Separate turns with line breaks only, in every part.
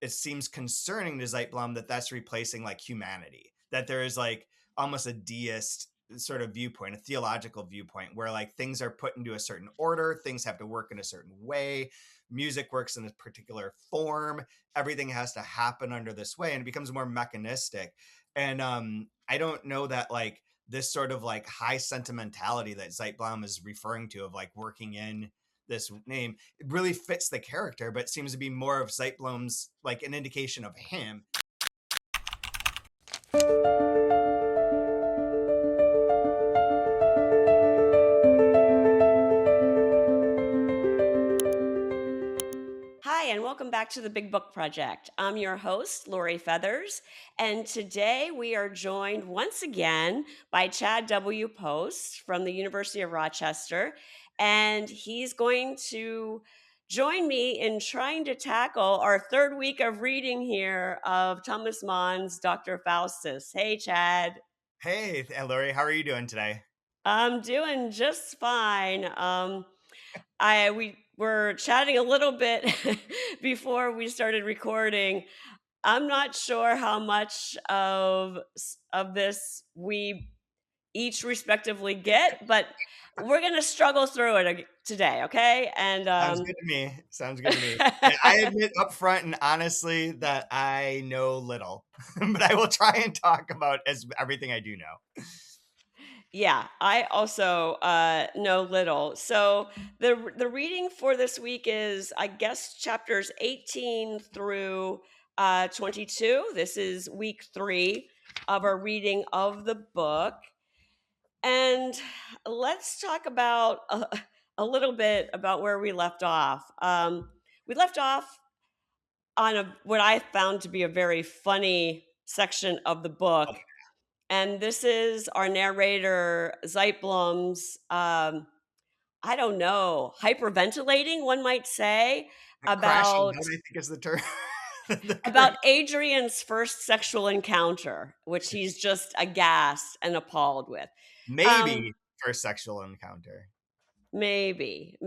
it seems concerning to Zeitblom that that's replacing like humanity, that there is like almost a deist sort of viewpoint, a theological viewpoint where like things are put into a certain order, things have to work in a certain way, music works in a particular form, everything has to happen under this way, and it becomes more mechanistic. And I don't know that like this sort of like high sentimentality that Zeitblom is referring to of like working in this name, it really fits the character, but seems to be more of Zeitblom's like an indication of him.
Hi, and welcome back to the Big Book Project. I'm your host, Lori Feathers, and today we are joined once again by Chad W. Post from the University of Rochester, and he's going to join me in trying to tackle our third week of reading here of Thomas Mann's Dr. Faustus. Hey, Chad.
Hey, Lori, how are you doing today?
I'm doing just fine. We were chatting a little bit before we started recording. I'm not sure how much of this we each respectively get, but we're going to struggle through it today, okay? And
Sounds good to me. Sounds good to me. And I admit up front and honestly that I know little, but I will try and talk about as everything I do know.
yeah, I also know little. So the reading for this week is, I guess, chapters 18 through 22. This is week 3 of our reading of the book. And let's talk about a little bit about where we left off. We left off on what I found to be a very funny section of the book.
Okay.
And this is our narrator, Zeitblom's, I don't know, hyperventilating, one might say,
Crashing
about
out, I think is the term. The
about
correct.
Adrian's first sexual encounter, which he's just aghast and appalled with. Um,
Maybe first sexual encounter.
maybe.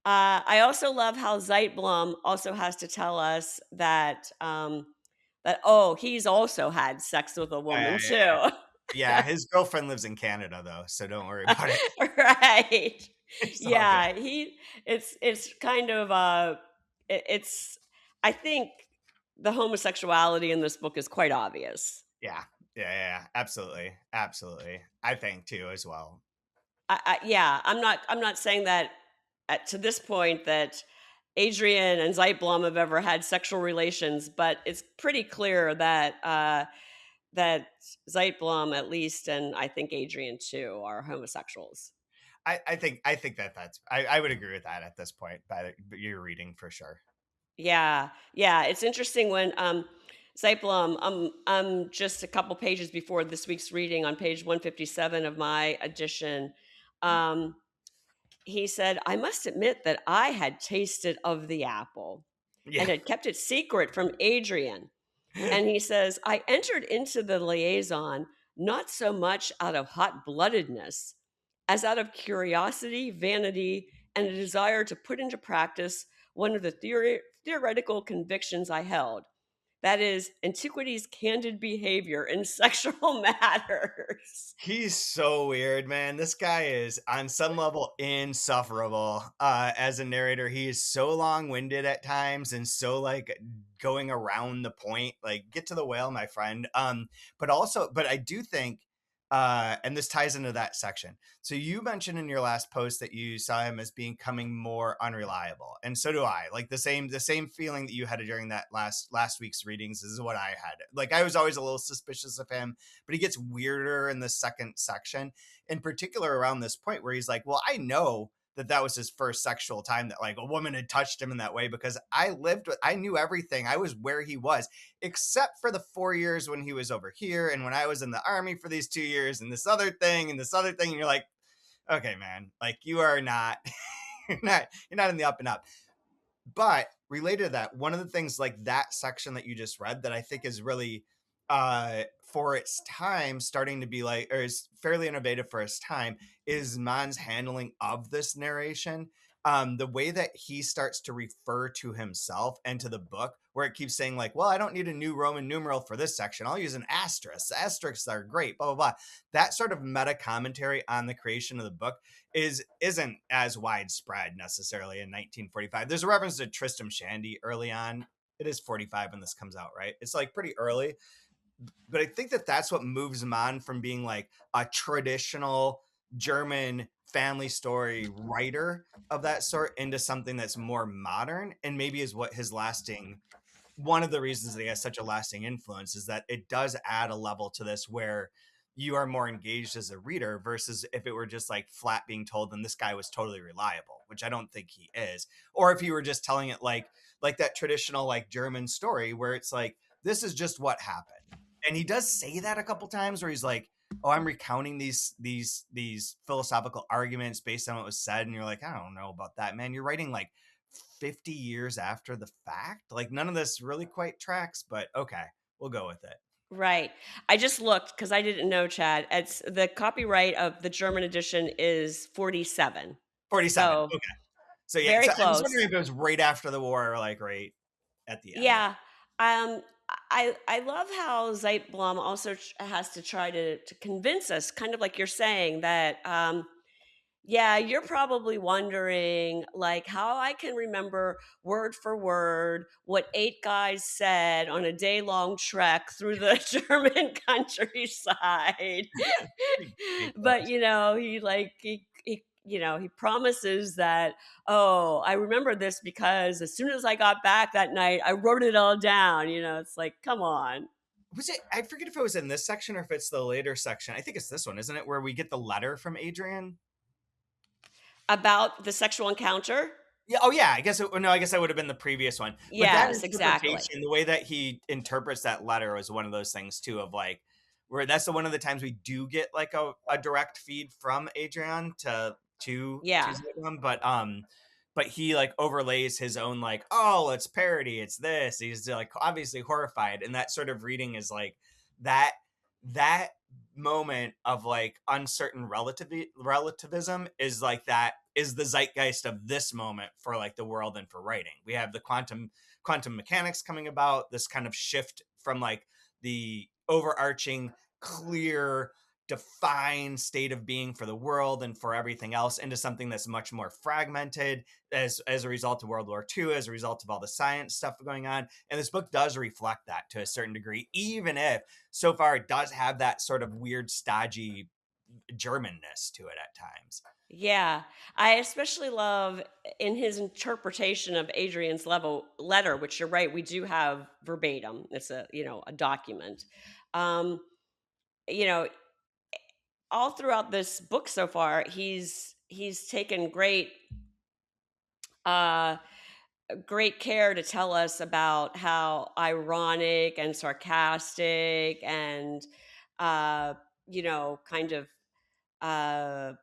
I also love how Zeitblom also has to tell us that he's also had sex with a woman
Yeah.
too.
Yeah, his girlfriend lives in Canada though, so don't worry about it.
Right.
It's all good.
Yeah, it's kind of it's I think the homosexuality in this book is quite obvious.
Yeah. Yeah. Absolutely. Absolutely. I think too as well.
Yeah, I'm not saying that to this point that Adrian and Zeitblom have ever had sexual relations, but it's pretty clear that that Zeitblom at least, and I think Adrian too, are homosexuals.
I think I would agree with that at this point by your reading for sure.
Yeah, it's interesting when Zeitblom, I'm just a couple pages before this week's reading on page 157 of my edition. Um, he said, "I must admit that I had tasted of the apple
Yeah.
and had kept it secret from Adrian." And he says, "I entered into the liaison not so much out of hot bloodedness as out of curiosity, vanity, and a desire to put into practice one of the theoretical convictions I held. That is, antiquity's candid behavior in sexual matters."
He's so weird, man. This guy is on some level insufferable. As a narrator, he is so long-winded at times and so like going around the point. Like, get to the whale, my friend. But I do think and this ties into that section. So you mentioned in your last post that you saw him as becoming more unreliable. And so do I. Like the same feeling that you had during that last week's readings is what I had. Like I was always a little suspicious of him, but he gets weirder in the second section, in particular around this point where he's like, well, I know that was his first sexual time that like a woman had touched him in that way because I knew everything. I was where he was, except for the 4 years when he was over here and when I was in the army for these 2 years and this other thing and this other thing. And you're like, okay, man, like you are not, you're not in the up and up. But related to that, one of the things like that section that you just read that I think is really for its time starting to be like, or is fairly innovative for its time, is Mann's handling of this narration. the way that he starts to refer to himself and to the book, where it keeps saying, like, well, I don't need a new Roman numeral for this section. I'll use an asterisk. Asterisks are great, blah, blah, blah. That sort of meta commentary on the creation of the book isn't as widespread necessarily in 1945. There's a reference to Tristram Shandy early on. It is 45 when this comes out, right? It's like pretty early, but I think that that's what moves him on from being like a traditional German family story writer of that sort into something that's more modern, and maybe is what his lasting one of the reasons that he has such a lasting influence is that it does add a level to this where you are more engaged as a reader versus if it were just like flat being told then this guy was totally reliable, which I don't think he is, or if he were just telling it like that traditional like German story where it's like this is just what happened. And he does say that a couple times where he's like, oh, I'm recounting these philosophical arguments based on what was said, and you're like, I don't know about that, man. You're writing like 50 years after the fact. Like none of this really quite tracks, but okay, we'll go with it.
Right. I just looked because I didn't know, Chad. It's the copyright of the German edition is 47.
47.
So,
Okay. So yeah,
very
so I was
close.
wondering if it was right after the war or like right at the end.
Yeah. Um, I love how Zeitblom also has to try to convince us, kind of like you're saying, that yeah, you're probably wondering like how I can remember word for word what 8 guys said on a day-long trek through the German countryside. But
Ridiculous.
he promises that, oh, I remember this because as soon as I got back that night, I wrote it all down. It's like, come on.
Was it? I forget if it was in this section or if it's the later section. I think it's this one, isn't it? Where we get the letter from Adrian.
About the sexual encounter?
Yeah. Oh, yeah. No. I guess that would have been the previous one. But that
Yes, exactly.
interpretation, the way that he interprets that letter, was one of those things too. Of like, where that's the one of the times we do get like a direct feed from Adrian to
Yeah.
Zidane, but he like overlays his own like, oh, it's parody, it's this. He's like obviously horrified, and that sort of reading is like that that moment of like uncertain relativism is like that is the zeitgeist of this moment for like the world and for writing. We have the quantum mechanics coming about, this kind of shift from like the overarching clear defined state of being for the world and for everything else into something that's much more fragmented as a result of World War II, as a result of all the science stuff going on. And this book does reflect that to a certain degree, even if so far it does have that sort of weird stodgy Germanness to it at times.
Yeah, I especially love in his interpretation of Adrian's letter, which you're right, we do have verbatim. It's a document. Um, you know, all throughout this book so far, he's taken uh great care to tell us about how ironic and sarcastic and kind of uh,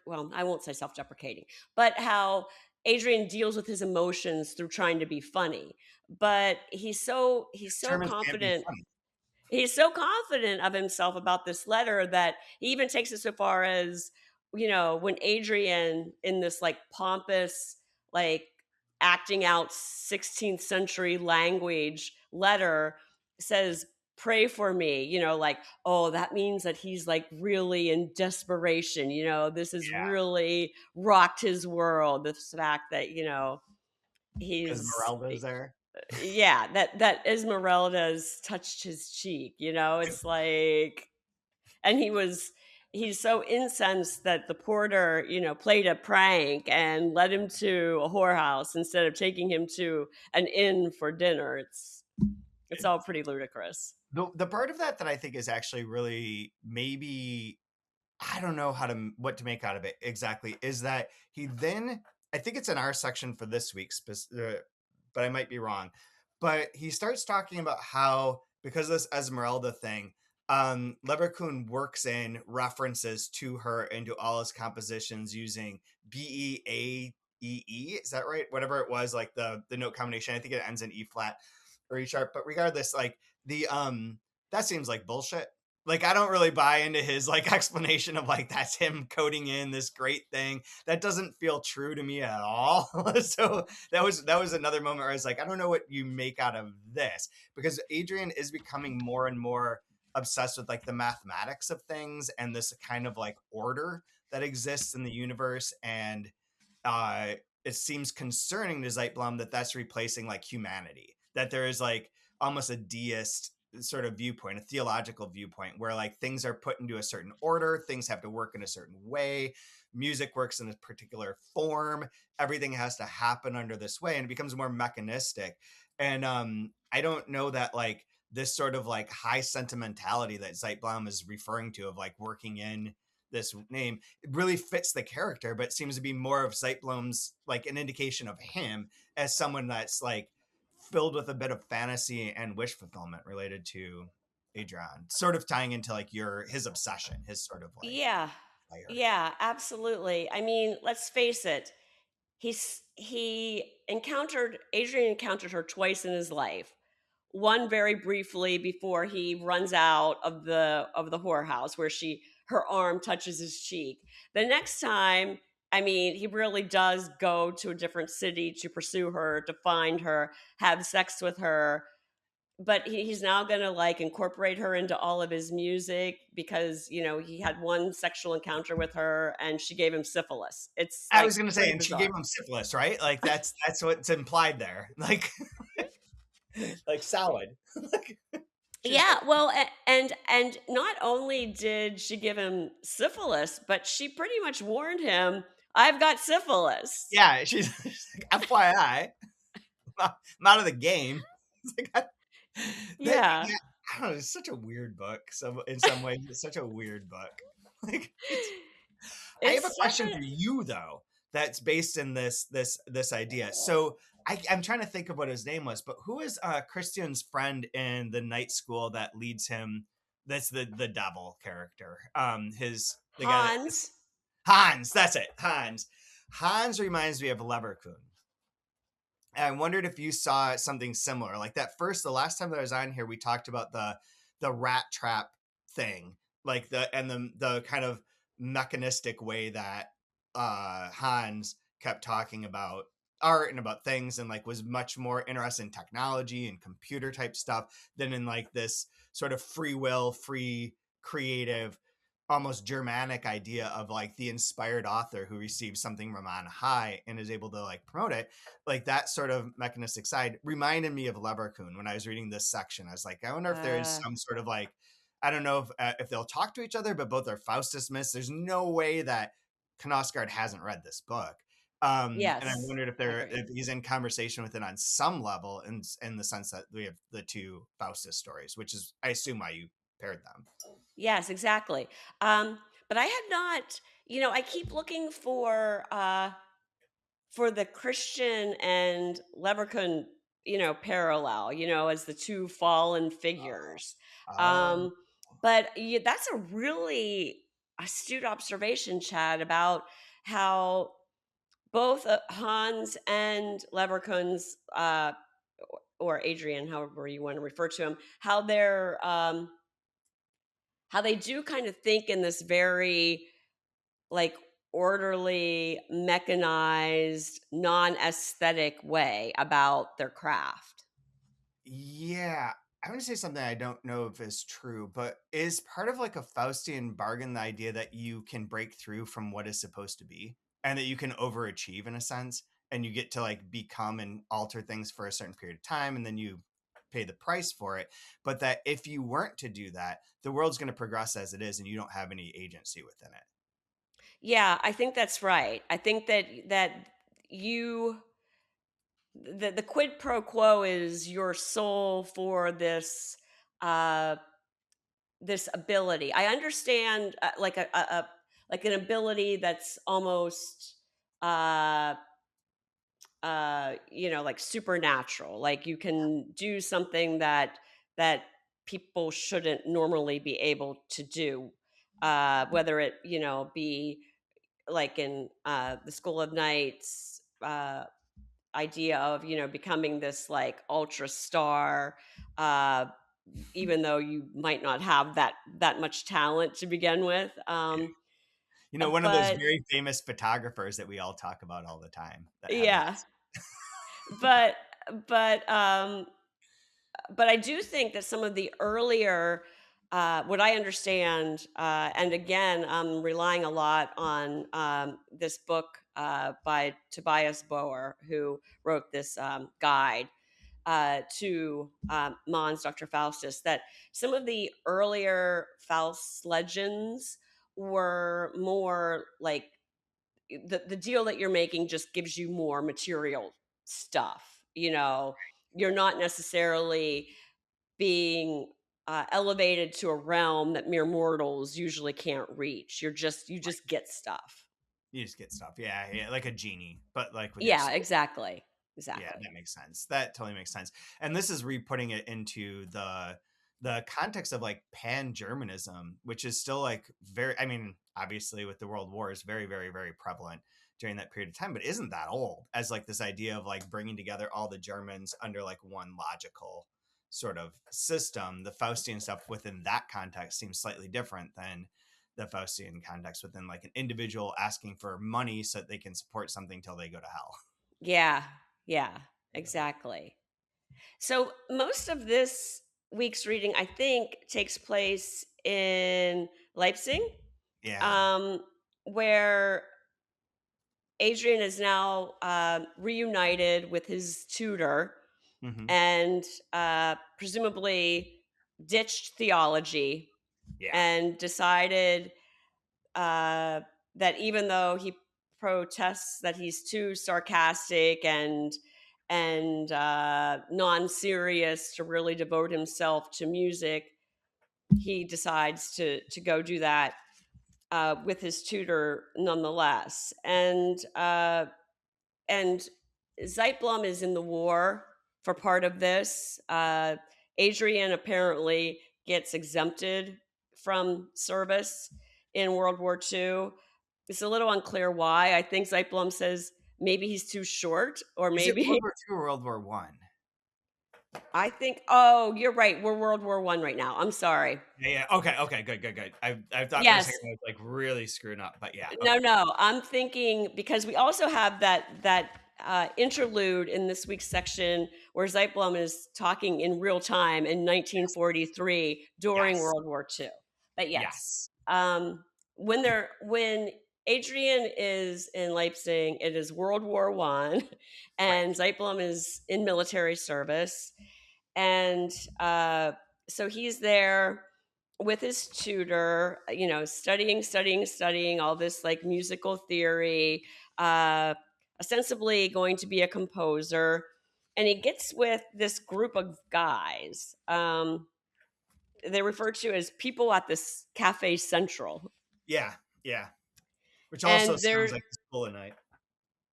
well, I won't say self-deprecating, but how Adrian deals with his emotions through trying to be funny. But he's so
Germans can't be
confident.
funny.
He's so confident of himself about this letter that he even takes it so far as, when Adrian, in this like pompous, like acting out 16th century language letter, says, pray for me, like, oh, that means that he's like really in desperation. This has
Yeah,
really rocked his world. This fact that,
because
he's
Esmeralda's there.
yeah, that Esmeralda's touched his cheek, it's like, and he's so incensed that the porter, played a prank and led him to a whorehouse instead of taking him to an inn for dinner. It's all pretty ludicrous.
The part of that I think is actually really maybe I don't know what to make out of it exactly is that he then I think it's in our section for this week, but I might be wrong. But he starts talking about how because of this Esmeralda thing, Leverkusen works in references to her into all his compositions using BEAEE. Is that right? Whatever it was, like the note combination. I think it ends in E flat or E sharp. But regardless, like the that seems like bullshit. Like, I don't really buy into his, like, explanation of, like, that's him coding in this great thing. That doesn't feel true to me at all. So, that was another moment where I was like, "I don't know what you make out of this." Because Adrian is becoming more and more obsessed with, like, the mathematics of things and this kind of, like, order that exists in the universe, and, uh, it seems concerning to Zeitblom that that's replacing, like, humanity. That there is, like, almost a deist sort of viewpoint, a theological viewpoint, where like things are put into a certain order, things have to work in a certain way, music works in a particular form, everything has to happen under this way, and it becomes more mechanistic. And I don't know that like this sort of like high sentimentality that Zeitblom is referring to of like working in this name, it really fits the character, but it seems to be more of Zeitblom's like an indication of him as someone that's like filled with a bit of fantasy and wish fulfillment related to Adrian, sort of tying into like your his obsession, his sort of like
Yeah.
fire.
Yeah, absolutely. I mean, let's face it. He encountered Adrian encountered her twice in his life. One very briefly before he runs out of the whorehouse where she her arm touches his cheek. The next time, I mean, he really does go to a different city to pursue her, to find her, have sex with her, but he's now gonna like incorporate her into all of his music because he had one sexual encounter with her and she gave him syphilis. It's
I
like
was gonna say,
pretty
and she gave
bizarre.
him syphilis, right? Like that's what's implied there. Like like salad. Like she was
Yeah,
like,
well, and not only did she give him syphilis, but she pretty much warned him, "I've got syphilis."
yeah, she's like, FYI, I'm out of the game. It's like,
Yeah.
I don't know, it's such a weird book. So in some ways, it's such a weird book. Like it's I have a
It's
question for
definite
you though, that's based in this idea. So I'm trying to think of what his name was, but who is Christian's friend in the night school that leads him? That's the devil character. His the guy that
Hans.
Hans. That's it, Hans. Hans reminds me of Leverkusen. And I wondered if you saw something similar, like that first. The last time that I was on here, we talked about the rat trap thing, like the kind of mechanistic way that Hans kept talking about art and about things, and like was much more interested in technology and computer type stuff than in like this sort of free will, free creative, almost Germanic idea of like the inspired author who receives something from on high and is able to like promote it. Like that sort of mechanistic side reminded me of Leverkusen when I was reading this section. I was like, I wonder if there's
Uh,
some sort of like, I don't know if they'll talk to each other, but both are Faustus myths. There's no way that Knausgaard hasn't read this book. And I
yes,
wondered if
I
they're
agree.
if he's in conversation with it on some level, in the sense that we have the two Faustus stories, which is I assume why you paired them.
Yes, exactly. But I had not, I keep looking for the Christian and Leverkusen, parallel, as the two fallen figures.
Oh,
Um, but that's a really astute observation, Chad, about how both Hans and Leverkusen's, or Adrian, however you want to refer to him, how they do kind of think in this very like orderly, mechanized, non-aesthetic way about their craft.
yeah. I want to say something I don't know if is true, but is part of like a Faustian bargain the idea that you can break through from what is supposed to be and that you can overachieve in a sense and you get to like become and alter things for a certain period of time and then you pay the price for it. But that if you weren't to do that, the world's going to progress as it is and you don't have any agency within it.
Yeah, I think that's right. I think that you the quid pro quo is your soul for uh this ability. I understand like a like an ability that's almost uh like supernatural, like you can do something that people shouldn't normally be able to do, whether it be like in the School of Nights idea of becoming this like ultra star, even though you might not have that much talent to begin with.
You know, one of those
But
very famous photographers that we all talk about all the time that have
yeah,
this.
but but um, but I do think that some of the earlier, what I understand, and again, I'm relying a lot on this book by Tobias Boer, who wrote this guide to Mann's Dr. Faustus, that some of the earlier Faust legends were more like the deal that you're making just gives you more material stuff. You're not necessarily being elevated to a realm that mere mortals usually can't reach. You just get stuff.
You just get stuff. Yeah, yeah, like a genie, but like with your
Yeah,
soul.
exactly.
Yeah,
Exactly.
that makes sense. That totally makes sense. And this is re-putting it into the context of like pan-Germanism, which is still like very, I mean, obviously with the World Wars, very, very, very prevalent during that period of time, but isn't that old as like this idea of like bringing together all the Germans under like one logical sort of system. The Faustian stuff within that context seems slightly different than the Faustian context within like an individual asking for money so that they can support something till they go to hell.
Yeah. Yeah. Exactly. So most of this week's reading, I think, takes place in Leipzig,
Yeah.
um, where Adrian is now reunited with his tutor
Hmm.
and presumably ditched theology
Yeah.
and decided uh, that even though he protests that he's too sarcastic and non-serious to really devote himself to music, he decides to go do that with his tutor nonetheless. And Zeitblom is in the war for part of this. Adrian apparently gets exempted from service in World War II. It's a little unclear why. I think Zeitblom says maybe he's too short, or
Is it World
maybe
War II or World War One?
I think. Oh, you're right. We're World War One right now. I'm sorry.
Yeah, yeah. Okay, okay, good, good, good. I thought for a
Yes.
second I was like really screwing up, but yeah,
No,
okay.
no. I'm thinking because we also have that interlude in this week's section where Zeitblom is talking in real time in
Yes,
1943 during
yes,
World War II. But yes,
yes.
when Adrian is in Leipzig, it is World War One,
Right.
and Zeitblom is in military service, and uh, so he's there with his tutor, studying all this like musical theory, uh, ostensibly going to be a composer. And he gets with this group of guys. They're referred to as people at this Cafe Central.
Yeah, yeah. Which also
And
sounds
they're,
like the School of Night.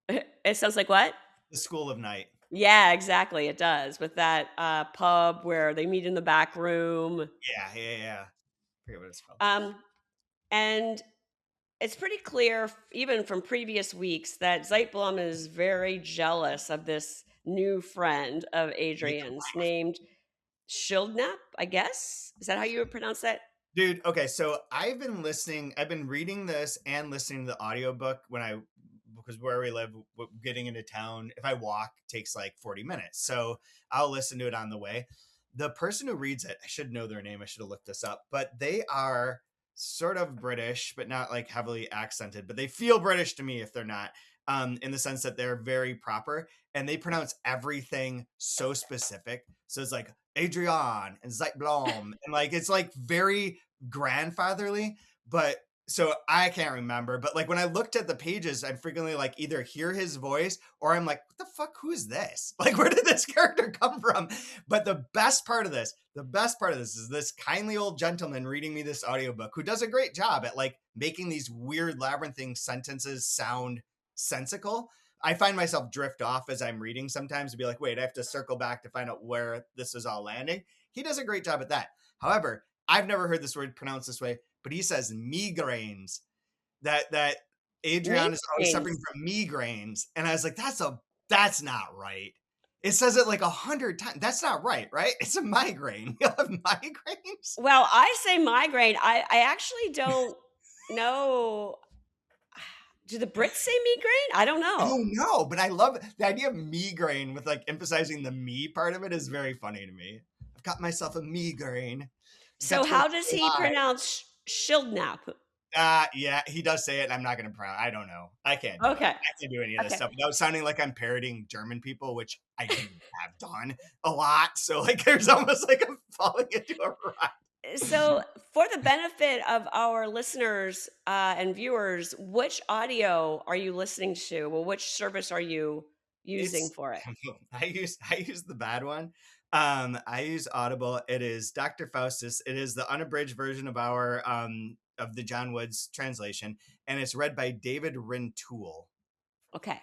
it sounds like what?
The School of Night.
Yeah, exactly. It does. With that pub where they meet in the back room.
Yeah, yeah, yeah. Forget what it's called.
Um, and it's pretty clear, even from previous weeks, that Zeitblom is very jealous of this new friend of
Major
Adrian's
life.
named Schildknapp, I guess. Is that how you would pronounce that?
Dude, okay, so I've been reading this and listening to the audiobook because where we live, getting into town, if I walk, takes like 40 minutes. So I'll listen to it on the way. The person who reads it, I should know their name. I should have looked this up, but they are sort of British, but not like heavily accented, but they feel British to me if they're not, in the sense that they're very proper and they pronounce everything so specific. So it's like Adrian and Zeitblom, and like it's like very grandfatherly, but so I can't remember, but like when I looked at the pages, I frequently like either hear his voice or I'm like, what the fuck? Who is this? Like, where did this character come from? But the best part of this is this kindly old gentleman reading me this audiobook who does a great job at like making these weird labyrinthine sentences sound sensical. I find myself drift off as I'm reading sometimes to be like, wait, I have to circle back to find out where this is all landing. He does a great job at that. However, I've never heard this word pronounced this way, but he says migraines. That Adrian is always suffering
Migraines.
from migraines, and I was like, that's not right. It says it like 100 times. That's not right, right? It's a migraine. You have migraines?
Well, I say migraine. I actually don't know. Do the Brits say migraine? I don't
I
know.
don't know, but I love the idea of migraine with like emphasizing the me part of it is very funny to me. I've got myself a migraine. Got
So
to go to
how does he
July.
pronounce Schildknapp?
Yeah, he does say it. And I'm not going to pronounce. I don't know. I can't do it.
Okay.
I can't do any of this
Okay.
stuff without sounding like I'm parroting German people, which I do have done a lot. So like, there's almost like I'm falling into a rut.
So, for the benefit of our listeners and viewers, which audio are you listening to? Well, which service are you using
It's
for it?
I use the bad one. I use Audible. It is Dr. Faustus. It is the unabridged version of our of the John Woods translation, and it's read by David Rintoul.
Okay.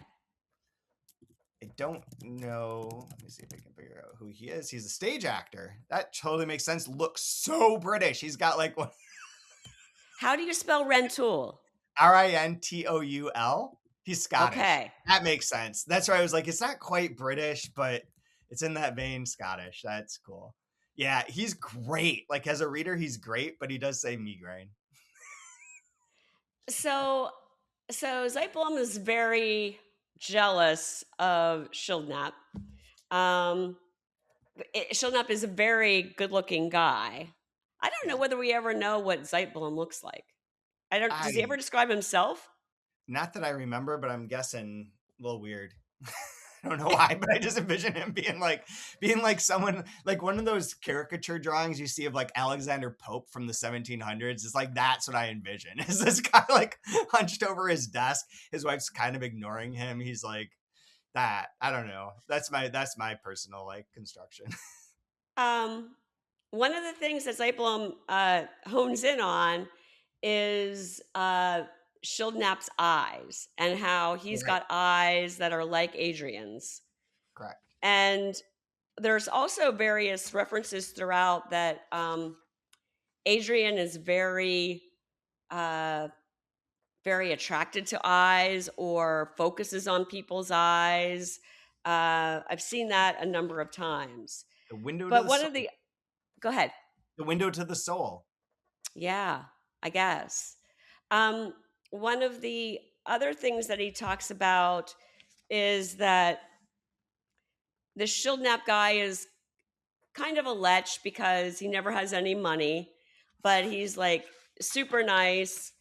I don't know. Let me see if I can figure out who he is. He's a stage actor. That totally makes sense. Looks so British. He's got like what
How do you spell Rentoul?
Rintoul. He's Scottish.
Okay.
That makes sense. That's why I was like, it's not quite British, but it's in that vein Scottish. That's cool. Yeah, he's great. Like as a reader, he's great, but he does say migraine.
So, Zeitblom is very jealous of Schildknapp. Um, Schildknapp is a very good-looking guy. I don't know
Yeah.
whether we ever know what Zeitblom looks like. I don't. Does he
I
ever describe himself?
Not that I remember, but I'm guessing a little weird. I don't know why, but I just envision him being like someone like one of those caricature drawings you see of like Alexander Pope from the 1700s. It's like that's what I envision. Is this guy like hunched over his desk? His wife's kind of ignoring him. He's like that. I don't know. That's my personal like construction.
Um, One of the things that Zeitblom hones in on is Schildknapp's eyes and how he's
Right.
got eyes that are like Adrian's.
Correct.
And there's also various references throughout that Adrian is uh, very attracted to eyes or focuses on people's eyes. I've seen that a number of times.
The window to
But
the
one of
soul.
the Go ahead.
The window to the soul.
Yeah, I guess. Um, One of the other things that he talks about is that the Schildknapp guy is kind of a lech because he never has any money, but he's like super nice,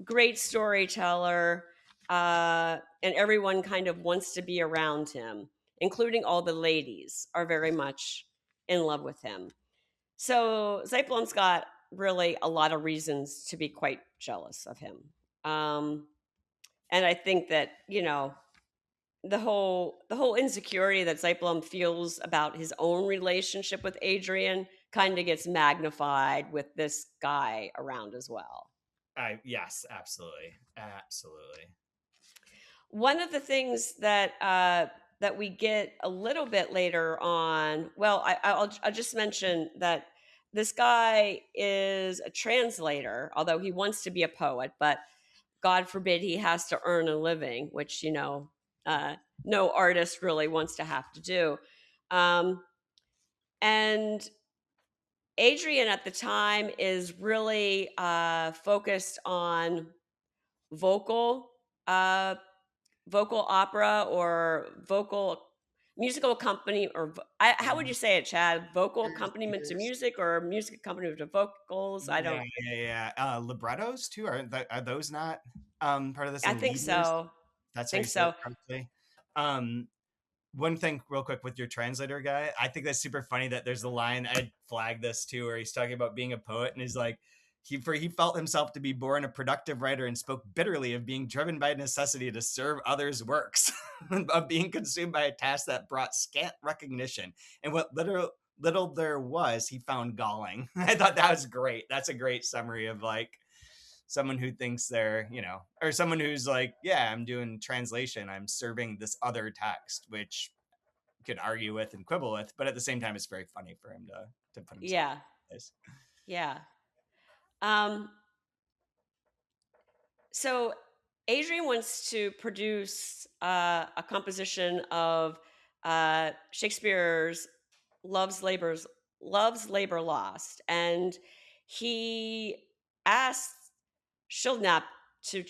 great storyteller, and everyone kind of wants to be around him, including all the ladies are very much in love with him. So Zeitblom's got really a lot of reasons to be quite jealous of him. Um, and I think that, the whole insecurity that Zeitblom feels about his own relationship with Adrian kind of gets magnified with this guy around as well.
I Yes, absolutely. Absolutely.
One of the things that we get a little bit later on, well, I'll just mention that this guy is a translator, although he wants to be a poet, but God forbid he has to earn a living, which uh, no artist really wants to have to do. Um, and Adrian at the time is really focused on vocal uh, vocal opera or vocal musical accompaniment how would you say it, Chad? Vocal
Ears,
accompaniment to
ears.
music or music accompaniment to vocals? I don't.
Yeah, yeah, yeah. Librettos too are those not part of this
I
in
think
leaders?
so.
That's how
Think
you say it
so.
correctly. Um, One thing real quick with your translator guy, I think that's super funny that there's a line I flagged this too where he's talking about being a poet and he's like he felt himself to be born a productive writer and spoke bitterly of being driven by necessity to serve others' works, of being consumed by a task that brought scant recognition. And what little there was, he found galling. I thought that was great. That's a great summary of like someone who thinks they're, or someone who's like, yeah, I'm doing translation, I'm serving this other text, which you could argue with and quibble with, but at the same time, it's very funny for him to put himself
Yeah.
in this.
Yeah. Um, so Adrian wants to produce a composition of Shakespeare's loves labor's loves labor lost, and he asks Schildknapp to,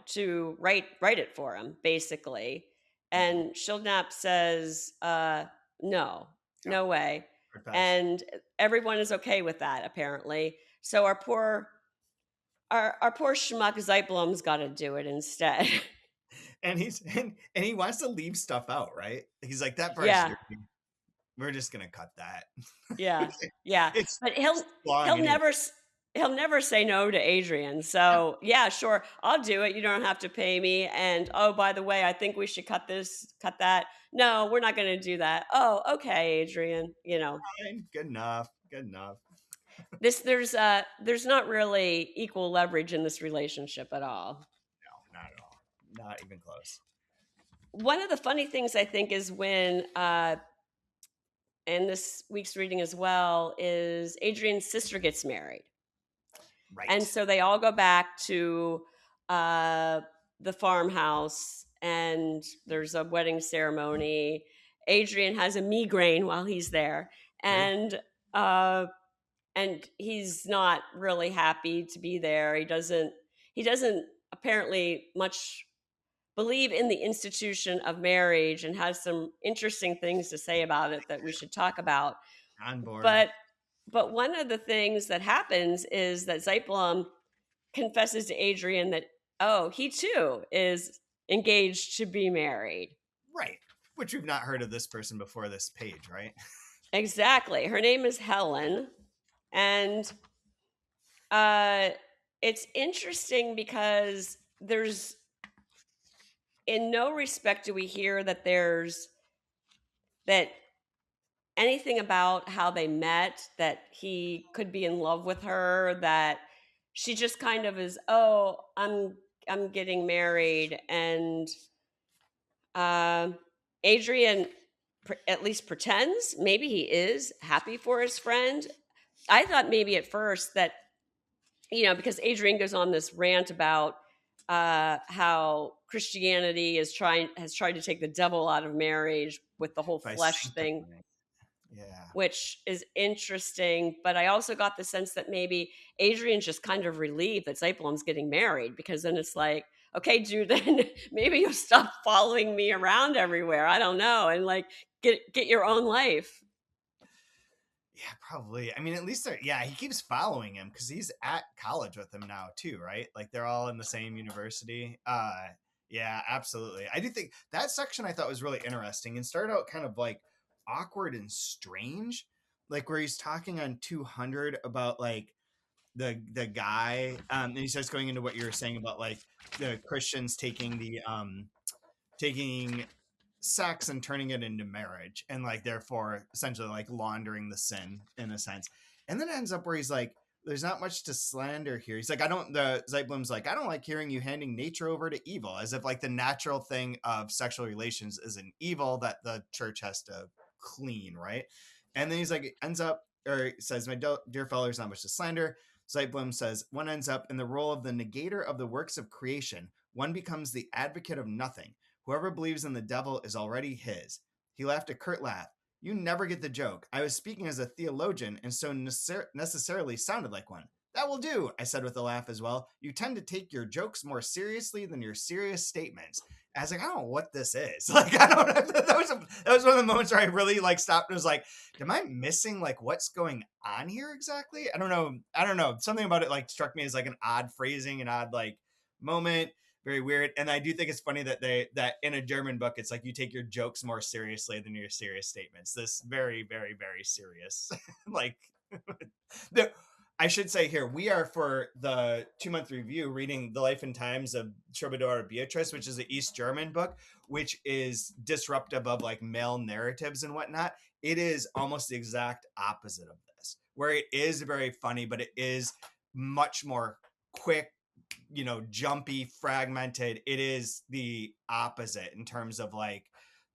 to write it for him, basically.
Mhm.
And Schildknapp says, no,
Yeah,
no way.
hard pass.
And everyone is okay with that, apparently. So our poor schmuck Zeitblom's got to do it instead.
And he wants to leave stuff out, right? He's like, that part's
Yeah,
dirty. We're just gonna cut that.
yeah, yeah.
It's
But
long
he'll
anyway.
never he'll never say no to Adrian. So yeah, sure, I'll do it. You don't have to pay me. And oh, by the way, I think we should cut this, cut that. No, we're not going to do that. Oh, okay, Adrian.
Fine, good enough. Good enough.
There's not really equal leverage in this relationship at all.
No, not at all. Not even close.
One of the funny things I think is when and this week's reading as well is Adrian's sister gets married. And
Right.
so they all go back to uh, the farmhouse, and there's a wedding ceremony. Adrian has a migraine while he's there,
Sure.
and uh, he's not really happy to be there. He doesn't apparently much believe in the institution of marriage, and has some interesting things to say about it that we should talk about.
On board.
But one of the things that happens is that Zeitblom confesses to Adrian that, oh, he too is engaged to be married.
Right. Which we've not heard of this person before this page, right?
Exactly. Her name is Helen. And uh, it's interesting because there's, in no respect do we hear that anything about how they met, that he could be in love with her, that she just kind of is, oh, I'm getting married. And Um, Adrian at least pretends. Maybe he is happy for his friend. I thought maybe at first that, because Adrian goes on this rant about how Christianity has tried to take the devil out of marriage with the whole
By
flesh thing,
sanctifying. Yeah.
which is interesting. But I also got the sense that maybe Adrian's just kind of relieved that Zeitblom's getting married, because then it's like, okay, dude, then maybe you'll stop following me around everywhere. I don't know, and like get your own life.
Yeah, probably. I mean, at least yeah, he keeps following him because he's at college with him now too, right? Like they're all in the same university. Yeah, absolutely. I do think that section I thought was really interesting and started out kind of like awkward and strange, like where he's talking on 200 about like the guy, and he starts going into what you were saying about like the Christians taking sex and turning it into marriage and like therefore essentially like laundering the sin in a sense. And then it ends up where he's like, there's not much to slander here. He's like, the Zeitblom's like, I don't like hearing you handing nature over to evil, as if like the natural thing of sexual relations is an evil that the church has to clean, right? And then he's like, ends up, or says, my dear fellow, there's not much to slander. Zeitblom says, one ends up in the role of the negator of the works of creation. One becomes the advocate of nothing. Whoever believes in the devil is already his. He laughed a curt laugh. You never get the joke. I was speaking as a theologian and so necessarily sounded like one. That will do, I said with a laugh as well. You tend to take your jokes more seriously than your serious statements. I was like, I don't know what this is. Like, I don't know. That was one of the moments where I really like stopped and was like, am I missing like what's going on here exactly? I don't know. I don't know. Something about it like struck me as like an odd phrasing, an odd like moment, very weird. And I do think it's funny that that in a German book it's like you take your jokes more seriously than your serious statements. This very, very, very serious. Like the I should say here, we are for the 2-month review reading The Life and Times of Troubadour Beatrice, which is an East German book, which is disruptive of like male narratives and whatnot. It is almost the exact opposite of this, where it is very funny, but it is much more quick, jumpy, fragmented. It is the opposite in terms of like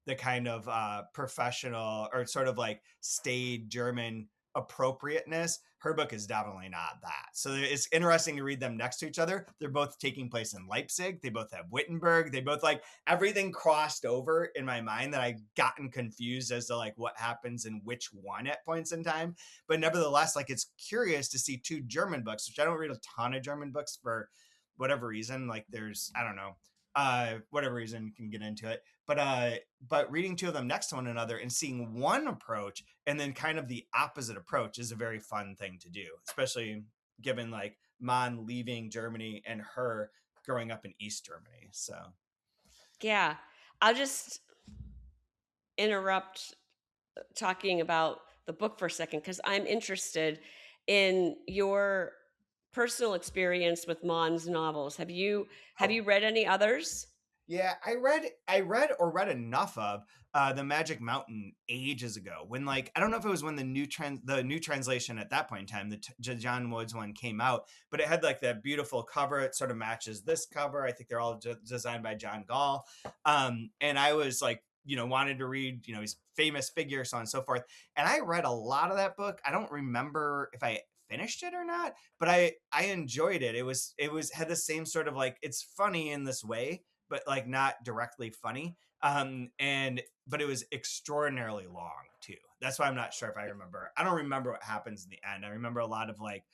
the kind of professional or sort of like staid German appropriateness, her book is definitely not that. So it's interesting to read them next to each other. They're both taking place in Leipzig. They both have Wittenberg. They both like everything crossed over in my mind that I've gotten confused as to like what happens in which one at points in time. But nevertheless, like it's curious to see two German books, which I don't read a ton of German books for whatever reason. Like there's, I don't know, whatever reason you can get into it. But reading two of them next to one another and seeing one approach and then kind of the opposite approach is a very fun thing to do, especially given like Mann leaving Germany and her growing up in East Germany. So
Yeah. I'll just interrupt talking about the book for a second because I'm interested in your personal experience with Mann's novels. Have you
oh,
read any others?
yeah, I read enough of the Magic Mountain ages ago. When like I don't know if it was when the new translation at that point in time, the John Woods one came out, but it had like that beautiful cover. It sort of matches this cover. I think they're all designed by John Gall. And I was like, wanted to read, he's a famous figure, so on and so forth. And I read a lot of that book. I don't remember if I finished it or not, but I enjoyed it. It was had the same sort of like it's funny in this way, but like not directly funny. And but it was extraordinarily long too. That's why I'm not sure if I remember. I don't remember what happens in the end. I remember a lot of like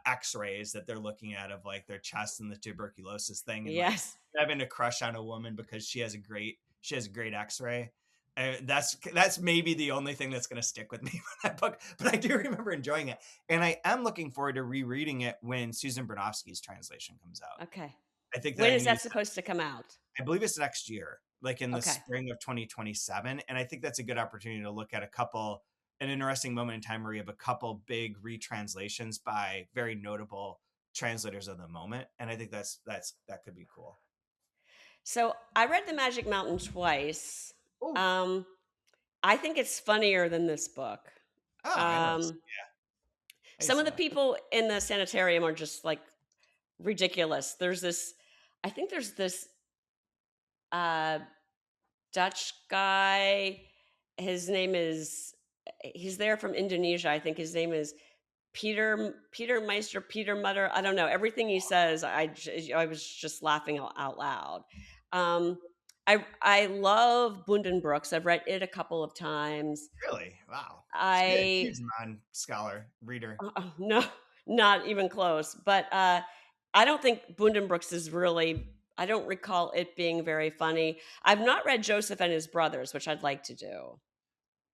x-rays that they're looking at of like their chest and the tuberculosis thing, and like
Yes.
having a crush on a woman because she has a great x-ray. That's maybe the only thing that's going to stick with me from that book, but I do remember enjoying it, and I am looking forward to rereading it when Susan Bernofsky's translation comes out.
Okay.
I think
When
that
is that
news
supposed to come out?
I believe it's next year, like in the
Okay.
spring of 2027. And I think that's a good opportunity to look at an interesting moment in time where you have a couple big retranslations by very notable translators of the moment. And I think that could be cool.
So I read The Magic Mountain twice.
Oh,
Um, I think it's funnier than this book.
oh, interesting.
Um,
I can
some
see
of the
that.
people in the sanitarium are just like ridiculous. I think there's this uh, Dutch guy. His name is, he's there from Indonesia. I think his name is Peter Meister, Peter Mutter. I don't know. Everything he says, I was just laughing out loud. Um, I love Bundenbrooks. I've read it a couple of times.
Really? Wow. She's a
I
huge non-scholar reader.
no, not even close. But I don't think Bundenbrooks is really. I don't recall it being very funny. I've not read Joseph and His Brothers, which I'd like to do.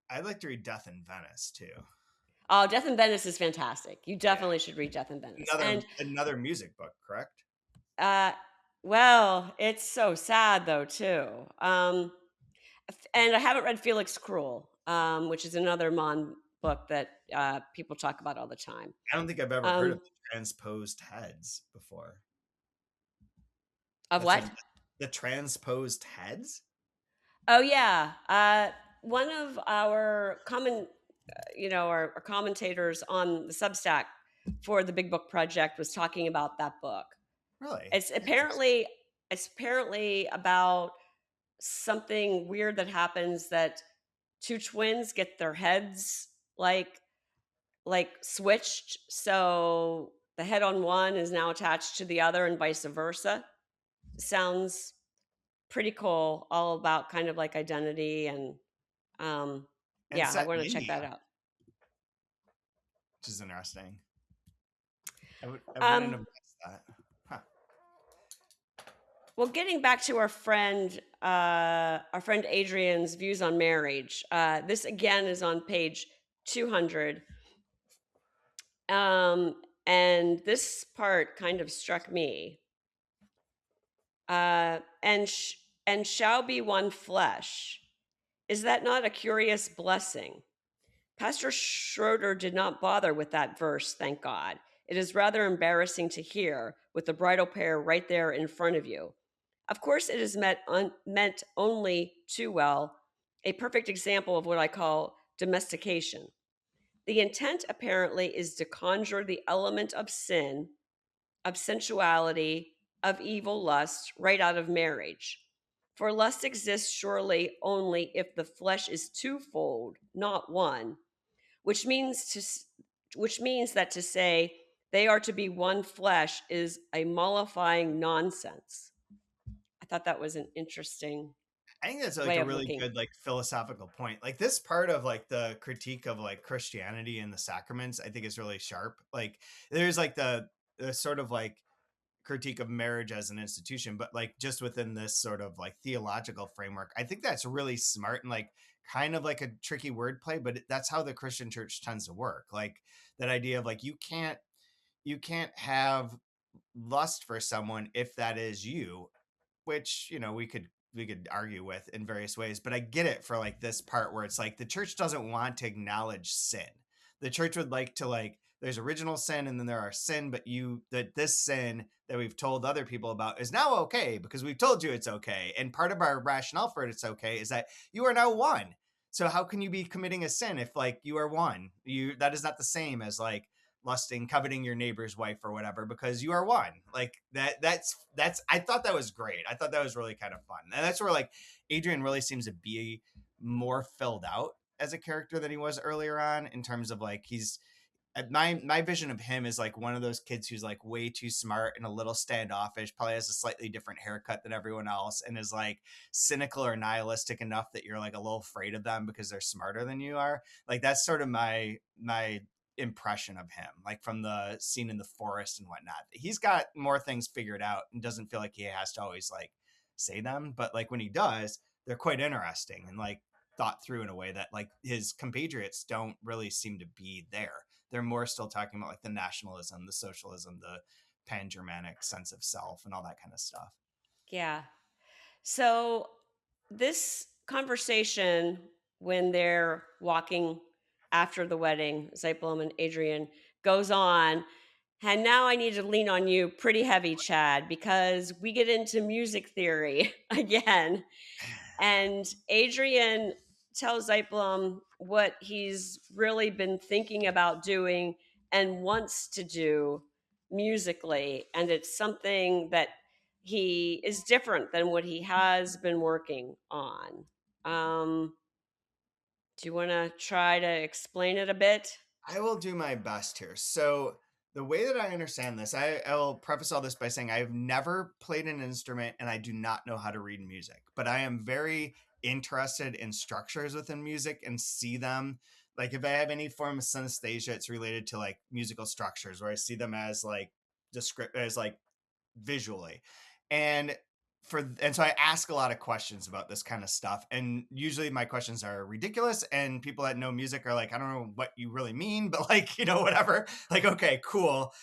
I'd like to read Death in Venice too.
Oh, Death in Venice is fantastic. You
Yeah.
definitely should read Death in Venice.
Another music book, correct?
Uh, well, it's so sad though too. And I haven't read Felix Cruel, which is another Mon book that people talk about all the time.
I don't think I've ever heard of
Um,
the transposed heads before.
of
That's
what?
a the transposed heads?
Oh yeah, one of our our commentators on the Substack for the Big Book Project was talking about that book.
Really?
It's
Interesting.
apparently it's apparently about something weird that happens that two twins get their heads switched, so the head on one is now attached to the other and vice versa. Sounds pretty cool, all about kind of like identity and um
And
yeah, I
set
want
in
to check that
India,
out.
which is interesting. I wouldn't
um
have guessed that. Huh.
well, getting back to our friend Adrian's views on marriage, this again is on page 200. And this part kind of struck me. And shall be one flesh. Is that not a curious blessing? Pastor Schroeder did not bother with that verse, thank God. It is rather embarrassing to hear with the bridal pair right there in front of you. Of course, it is meant only too well, a perfect example of what I call domestication. The intent apparently is to conjure the element of sin, of sensuality, of evil lust right out of marriage. For lust exists surely only if the flesh is twofold, not one. which means to s- which means that to say they are to be one flesh is a mollifying nonsense. I thought that was an interesting
I think that's like
way
a
of
really
looking.
good like philosophical point. Like this part of like the critique of like Christianity and the sacraments, I think is really sharp. Like there's like the sort of like critique of marriage as an institution, but like just within this sort of like theological framework, I think that's really smart and like kind of like a tricky wordplay, but that's how the Christian church tends to work. Like that idea of like you can't have lust for someone if that is you, which we could argue with in various ways, but I get it for like this part where it's like the church doesn't want to acknowledge sin. The church would like to like there's original sin and then there are sin, but that this sin that we've told other people about is now okay because we've told you it's okay, and part of our rationale for it it's okay is that you are now one. So how can you be committing a sin if like you are one? You That is not the same as like lusting, coveting your neighbor's wife or whatever, because you are one. Like that's I thought that was great. I thought that was really kind of fun. And that's where like Adrian really seems to be more filled out as a character than he was earlier on, in terms of like he's my vision of him is like one of those kids who's like way too smart and a little standoffish, probably has a slightly different haircut than everyone else, and is like cynical or nihilistic enough that you're like a little afraid of them because they're smarter than you are. Like that's sort of my impression of him, like from the scene in the forest and whatnot. He's got more things figured out and doesn't feel like he has to always like say them, but like when he does, they're quite interesting and like thought through in a way that like his compatriots don't really seem to be there. They're more still talking about like the nationalism, the socialism, the pan-Germanic sense of self and all that kind of stuff.
Yeah. So this conversation when they're walking after the wedding, Zeitblom and Adrian, goes on. And now I need to lean on you pretty heavy, Chad, because we get into music theory again. And Adrian tells Zeitblom what he's really been thinking about doing and wants to do musically. And it's something that he is different than what he has been working on. Um, do you want to try to explain it a bit?
I will do my best here. So, the way that I understand this, I will preface all this by saying I've never played an instrument and I do not know how to read music, but I am very interested in structures within music and see them. Like, if I have any form of synesthesia, it's related to like musical structures where I see them as like as like visually. And and so I ask a lot of questions about this kind of stuff, and usually my questions are ridiculous, and people that know music are like, I don't know what you really mean, but like, whatever. Like, okay, cool,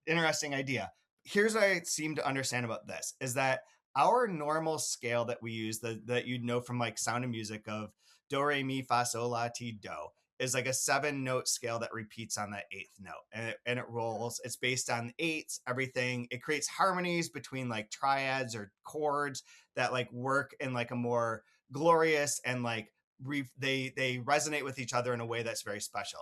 interesting idea. Here's what I seem to understand about this is that our normal scale that we use, that you'd know from like Sound of Music of do re mi fa sol la ti do, is like a 7-note scale that repeats on that eighth note, and it rolls. It's based on eights, everything. It creates harmonies between like triads or chords that like work in like a more glorious and like they resonate with each other in a way that's very special.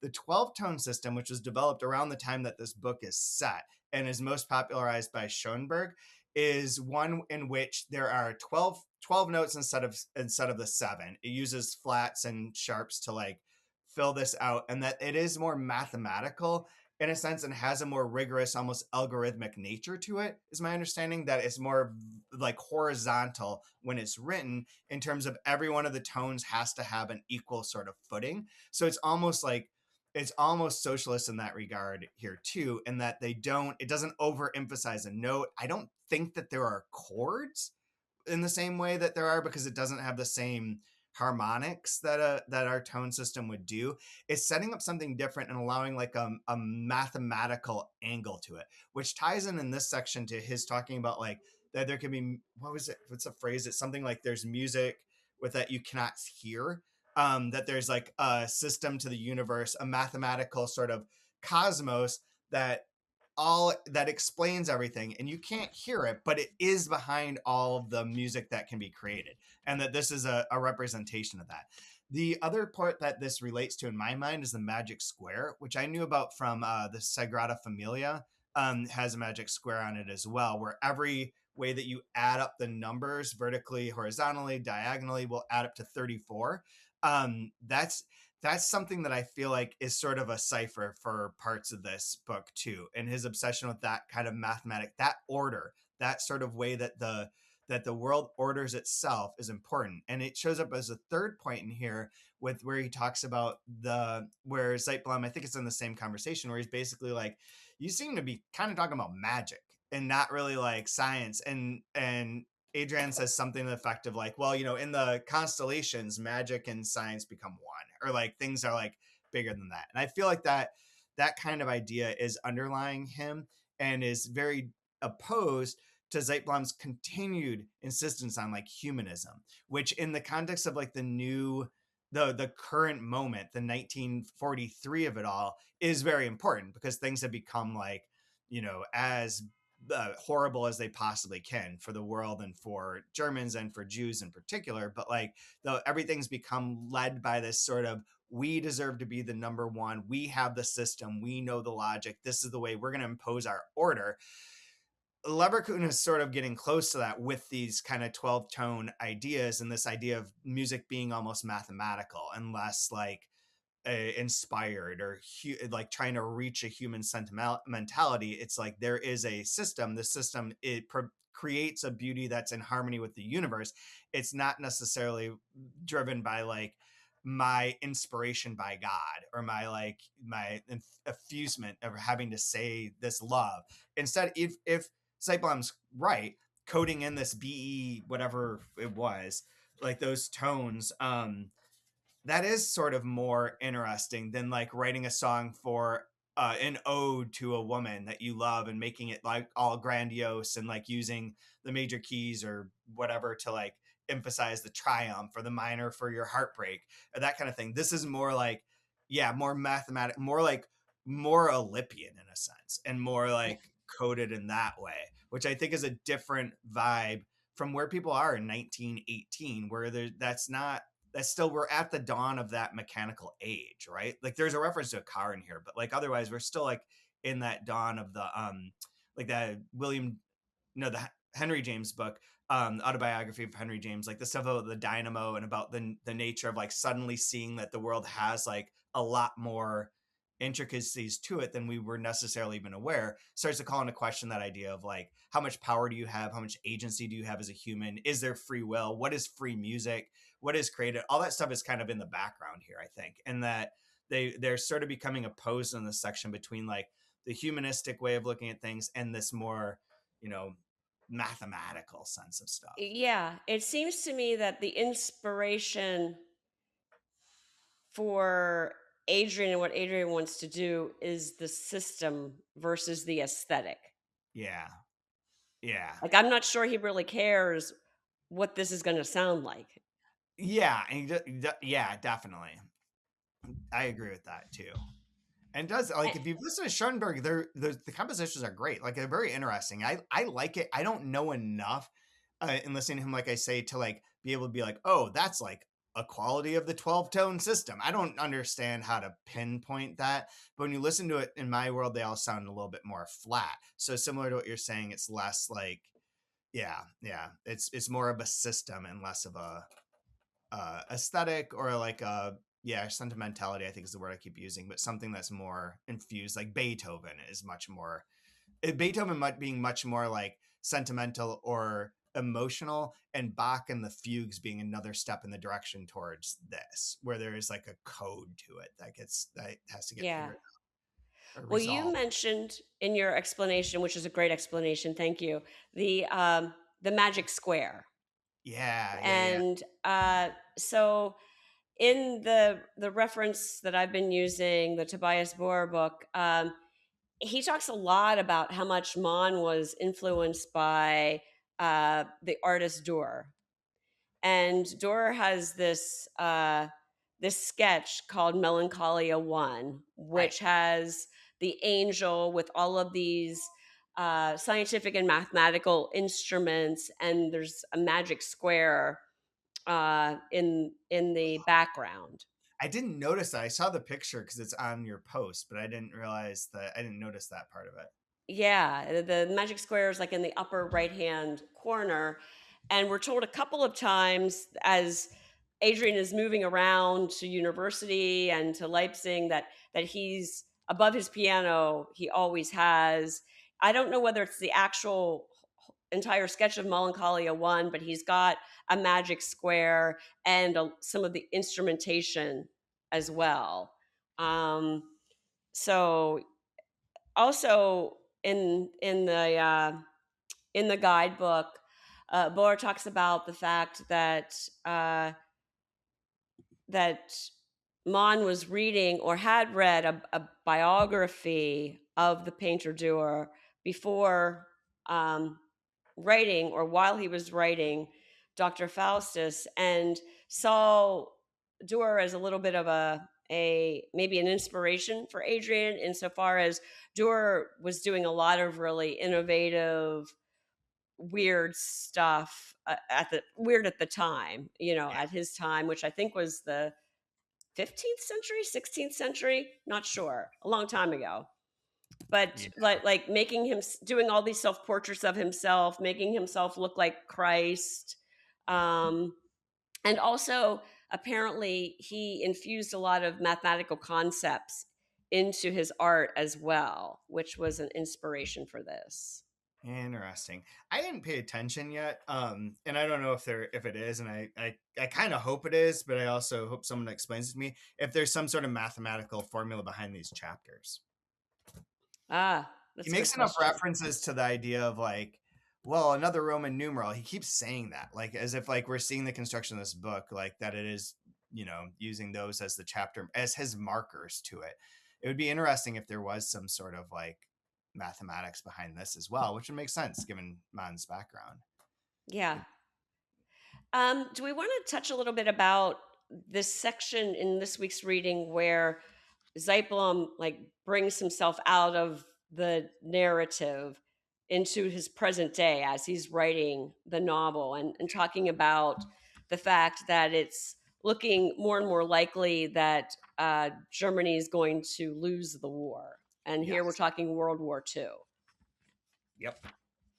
The 12 tone system, which was developed around the time that this book is set and is most popularized by Schoenberg, is one in which there are 12 notes instead of the 7. It uses flats and sharps to like fill this out, and that it is more mathematical in a sense and has a more rigorous, almost algorithmic nature to it, is my understanding. That it's more like horizontal when it's written, in terms of every one of the tones has to have an equal sort of footing. So it's almost socialist in that regard here too, in that it doesn't overemphasize a note. I don't think that there are chords in the same way that there are, because it doesn't have the same harmonics that our tone system would do. It's setting up something different and allowing like a mathematical angle to it, which ties in this section to his talking about like that there can be, what's the phrase, it's something like there's music with that you cannot hear, that there's like a system to the universe, a mathematical sort of cosmos that all that explains everything, and you can't hear it, but it is behind all of the music that can be created, and that this is a representation of that. The other part that this relates to in my mind is the magic square, which I knew about from the Sagrada Familia. Has a magic square on it as well, where every way that you add up the numbers vertically, horizontally, diagonally will add up to 34. That's that's something that I feel like is sort of a cipher for parts of this book too, and his obsession with that kind of mathematic, that order, that sort of way that the world orders itself is important. And it shows up as a third point in here with where he talks about the where Zeitblom, I think it's in the same conversation where he's basically like, you seem to be kind of talking about magic and not really like science. And Adrian says something to the effect of like, well, in the constellations, magic and science become one, or like things are like bigger than that. And I feel like that kind of idea is underlying him and is very opposed to Zeitblom's continued insistence on like humanism, which in the context of like the current moment, the 1943 of it all, is very important because things have become like, as horrible as they possibly can for the world and for Germans and for Jews in particular. But like, though everything's become led by this sort of, we deserve to be the number one. We have the system. We know the logic. This is the way we're going to impose our order. Leverkusen is sort of getting close to that with these kind of 12 tone ideas and this idea of music being almost mathematical and less like inspired or like trying to reach a human sentimentality. It's like there is a system. The system, creates a beauty that's in harmony with the universe. It's not necessarily driven by like my inspiration by God or my like my effusement of having to say this love. Instead, if Zeitblom's right, coding in this be whatever it was, like those tones, that is sort of more interesting than like writing a song for an ode to a woman that you love and making it like all grandiose and like using the major keys or whatever to like emphasize the triumph or the minor for your heartbreak or that kind of thing. This is more like, yeah, more mathematic, more like more Olympian in a sense and more like coded in that way, which I think is a different vibe from where people are in 1918, where that's still, we're at the dawn of that mechanical age, right? Like there's a reference to a car in here, but like otherwise we're still like in that dawn of the like that William, the Henry James book, autobiography of Henry James, like the stuff about the dynamo and about the nature of like suddenly seeing that the world has like a lot more intricacies to it than we were necessarily even aware, starts to call into question that idea of like, how much power do you have, how much agency do you have as a human, is there free will, what is free music, what is created, all that stuff is kind of in the background here, I think. And that they're sort of becoming opposed in this section between like the humanistic way of looking at things and this more, you know mathematical sense of stuff.
Yeah, it seems to me that the inspiration for Adrian and what Adrian wants to do is the system versus the aesthetic.
Yeah, yeah,
Like, I'm not sure he really cares what this is going to sound like.
yeah, and yeah, definitely, I agree with that too. And does like,
Eh,
if you've listened to Schoenberg, the compositions are great. Like they're very interesting. I like it. I don't know enough in listening to him, like I say, to like be able to be like, oh, that's like a quality of the 12 tone system. I don't understand how to pinpoint that, but when you listen to it in my world, they all sound a little bit more flat. So similar to what you're saying, it's less like, yeah, it's more of a system and less of a aesthetic or like a, yeah, sentimentality, I think is the word I keep using, but something that's more infused. Like Beethoven is much more, Beethoven might being much more like sentimental or emotional, and Bach and the fugues being another step in the direction towards this, where there is like a code to it that has to get
yeah.
figured out or
Well, you
resolved.
mentioned in your explanation, which is a great explanation, thank you, the magic square.
Yeah.
And so in the reference that I've been using, the Tobias Bohr book, he talks a lot about how much Mann was influenced by the artist Durer. And Durer has this sketch called Melancholia One,
Right.
which has the angel with all of these scientific and mathematical instruments, and there's a magic square in the background.
I didn't notice that. I saw the picture because it's on your post, but I didn't realize that. I didn't notice that part of it.
Yeah, the magic square is like in the upper right hand corner, and we're told a couple of times as Adrian is moving around to university and to Leipzig, that he's above his piano, he always has. I don't know whether it's the actual entire sketch of Melancholia 1, but he's got a magic square and some of the instrumentation as well. Um, so also in the guidebook, Bohr talks about the fact that Mann was reading or had read a biography of the painter Durer before writing or while he was writing Dr. Faustus, and saw Durer as a little bit of a maybe an inspiration for Adrian, insofar as Durer was doing a lot of really innovative, weird stuff at the time, at his time, which I think was the 15th century, 16th century, not sure, a long time ago. But
Yeah.
like making him doing all these self portraits of himself, making himself look like Christ. Um, and also, apparently, he infused a lot of mathematical concepts into his art as well, which was an inspiration for this.
Interesting. I didn't pay attention yet, and I don't know if it is, and I kind of hope it is, but I also hope someone explains to me if there's some sort of mathematical formula behind these chapters.
Ah,
He
that's a good
makes enough
question.
references to the idea of like, well, another Roman numeral. He keeps saying that, like as if like we're seeing the construction of this book, like that it is, using those as the chapter as his markers to it. It would be interesting if there was some sort of like mathematics behind this as well, which would make sense given Mann's background.
Yeah. Do we want to touch a little bit about this section in this week's reading where Zeitblom like brings himself out of the narrative into his present day as he's writing the novel, and talking about the fact that it's looking more and more likely that Germany is going to lose the war. And here we're
Yes.
talking World War II.
Yep.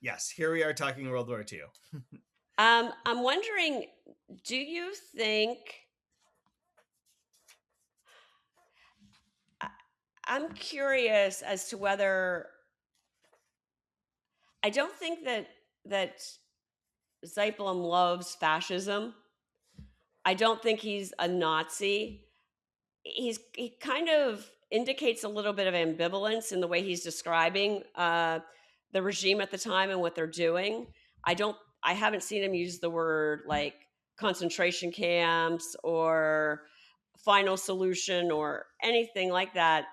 Yes. Here we are talking World War II.
I'm wondering, do you think I- I'm curious as to whether I don't think that Zeitblom loves fascism. I don't think he's a Nazi. He kind of indicates a little bit of ambivalence in the way he's describing the regime at the time and what they're doing. I haven't seen him use the word like concentration camps or final solution or anything like that.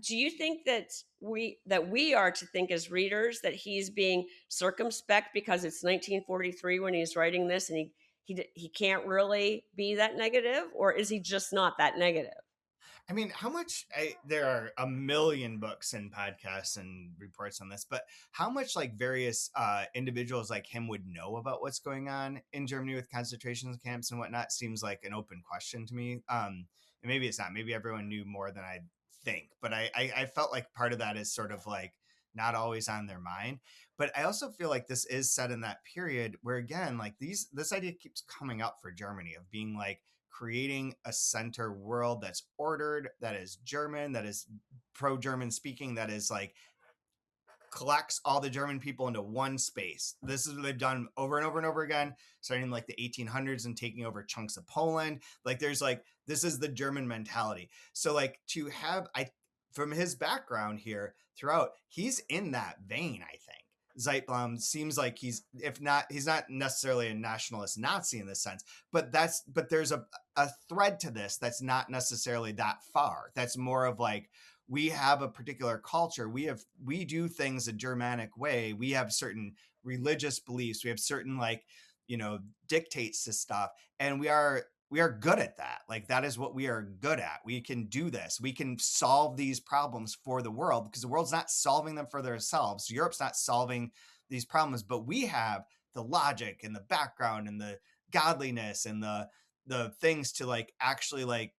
Do you think that we are to think as readers that he's being circumspect because it's 1943 when he's writing this, and he can't really be that negative, or is he just not that negative?
I mean, there are a million books and podcasts and reports on this, but how much like various individuals like him would know about what's going on in Germany with concentration camps and whatnot seems like an open question to me. And maybe it's not. Maybe everyone knew more than I think, but I felt like part of that is sort of like not always on their mind. But I also feel like this is set in that period where again, like this idea keeps coming up for Germany of being like creating a center world that's ordered, that is German, that is pro German speaking, that is like collects all the German people into one space. This is what they've done over and over and over again, starting in like the 1800s and taking over chunks of Poland. Like there's like, this is the German mentality. So like to have, from his background here throughout, he's in that vein, I think. Zeitblom seems like he's not necessarily a nationalist Nazi in this sense, but there's a thread to this that's not necessarily that far. That's more of like, we have a particular culture. We do things a Germanic way. We have certain religious beliefs. We have certain like, dictates to stuff. And we are good at that. Like that is what we are good at. We can do this. We can solve these problems for the world because the world's not solving them for themselves. Europe's not solving these problems, but we have the logic and the background and the godliness and the things to like actually like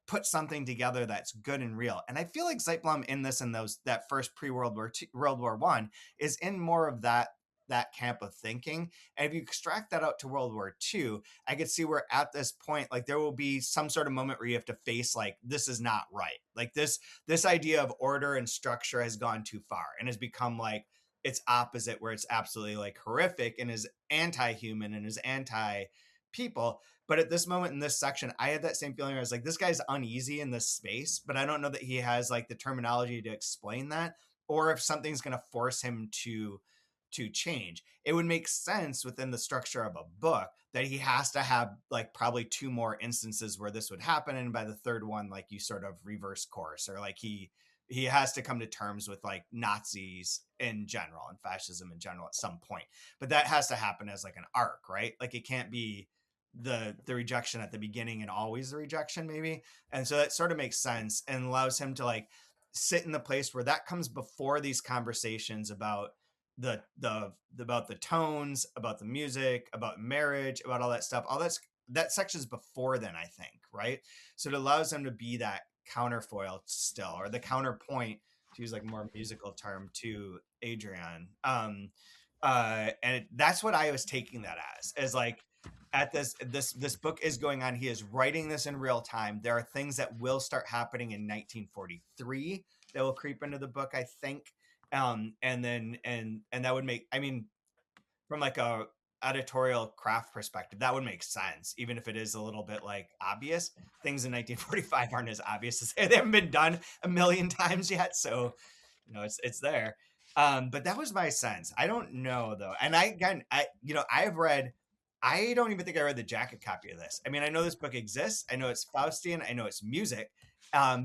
put something together that's good and real. And I feel like Zeitblom in this and those that first pre-World War II, World War One is in more of that that camp of thinking. And if you extract that out to World War II, I could see where at this point, like there will be some sort of moment where you have to face like this is not right. Like this idea of order and structure has gone too far and has become like its opposite, where it's absolutely like horrific and is anti-human and is anti-people. But at this moment in this section, I had that same feeling where I was like, this guy's uneasy in this space, but I don't know that he has like the terminology to explain that, or if something's going to force him to change. It would make sense within the structure of a book that he has to have like probably two more instances where this would happen, and by the third one, like you sort of reverse course, or like he has to come to terms with like Nazis in general and fascism in general at some point. But that has to happen as like an arc, right? Like it can't be the rejection at the beginning and always the rejection, maybe. And so that sort of makes sense and allows him to like sit in the place where that comes before these conversations about the about the tones, about the music, about marriage, about all that stuff. All that section's before then, I think, right? So it allows them to be that counterfoil still, or the counterpoint, to use like a more musical term, to Adrian. And that's what I was taking that as like at this book is going on. He is writing this in real time. There are things that will start happening in 1943 that will creep into the book, I think. And then and that would make, I mean, from like a editorial craft perspective, that would make sense, even if it is a little bit like obvious. Things in 1945 aren't as obvious as they haven't been done a million times yet, so it's there. But that was my sense. I don't know though, and I've read. I don't even think I read the jacket copy of this. I mean, I know this book exists. I know it's Faustian. I know it's music,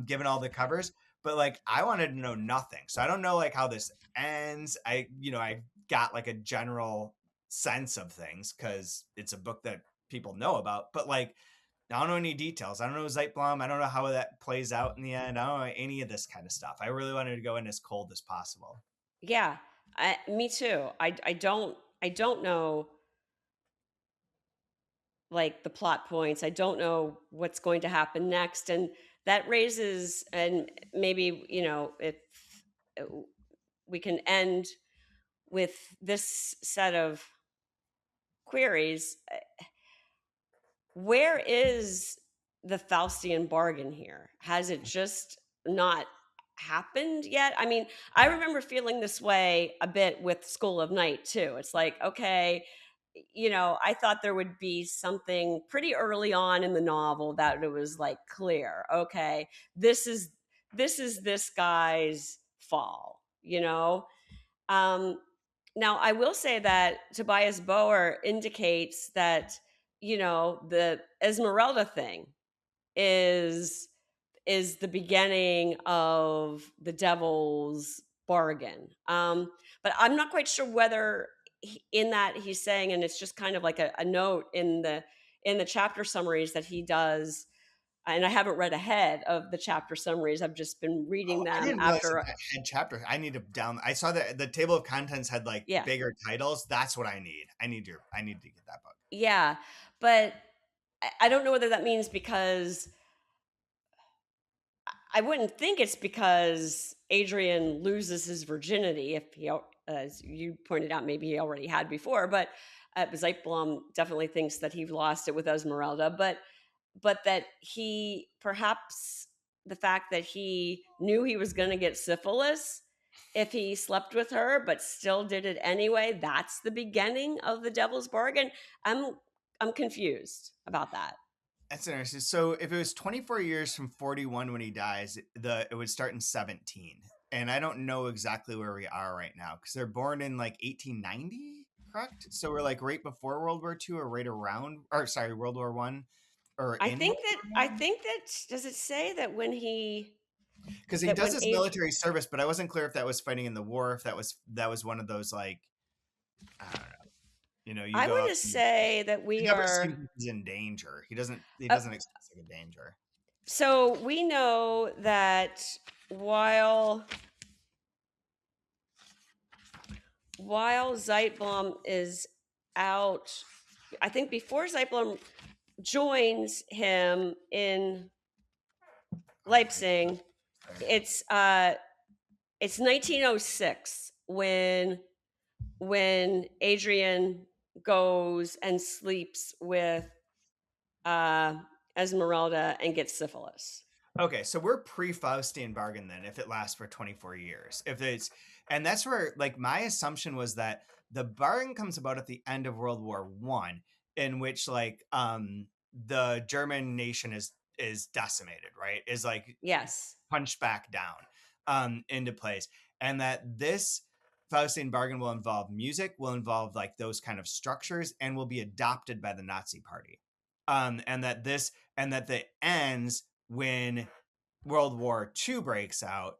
given all the covers. But like, I wanted to know nothing, so I don't know like how this ends. I got like a general sense of things because it's a book that people know about. But like, I don't know any details. I don't know Zeitblom. I don't know how that plays out in the end. I don't know any of this kind of stuff. I really wanted to go in as cold as possible.
Yeah, me too. I don't know like the plot points. I don't know what's going to happen next, and that raises, and maybe if uh, we can end with this set of queries. Where is the Faustian bargain here? Has it just not happened yet? I mean, I remember feeling this way a bit with School of Night too. It's like, okay, I thought there would be something pretty early on in the novel that it was like clear. Okay, this is this guy's fall, um, now, I will say that Tobias Boer indicates that the Esmeralda thing is the beginning of the devil's bargain. But I'm not quite sure whether in that he's saying, and it's just kind of like a note in the chapter summaries that he does. And I haven't read ahead of the chapter summaries. I've just been reading
Oh, I
them
didn't realize
after.
that had chapters. I need to down. I saw that the table of contents had like
Yeah,
bigger titles. That's what I need. I need to get that book.
yeah, but I don't know whether that means because I wouldn't think it's because Adrian loses his virginity if as you pointed out, maybe he already had before, but Zeitblom definitely thinks that he lost it with Esmeralda, but that he perhaps the fact that he knew he was going to get syphilis if he slept with her, but still did it anyway. That's the beginning of the devil's bargain. I'm I'm confused about that.
That's interesting. So if it was 24 years from 41 when he dies, it would start in 17. And I don't know exactly where we are right now because they're born in like 1890, correct? So we're like right before World War II or right around, or sorry, World War One, or in World
I
War One.
think that does it say that
Because he does his
age
military service, but I wasn't clear if that was fighting in the war, if that was one of those like, I don't know, you
I
go
want
out.
to say that
It
we
never seems
are
like he's in danger. He
uh,
doesn't express like a danger.
so we know that while Zeitblom is out, I think before Zeitblom joins him in
Oh, I
Leipzig,
sorry.
it's 1906 when when Adrian goes and sleeps with uh, Esmeralda and gets syphilis.
Okay, so we're pre-Faustian bargain then if it lasts for 24 years. If it's and that's where like my assumption was that the bargain comes about at the end of World War 1 in which like the German nation is decimated, right? Is like
Yes.
punched back down into place. And that this Faustian bargain will involve music, will involve like those kind of structures, and will be adopted by the Nazi Party. And that this and that the ends when World War II breaks out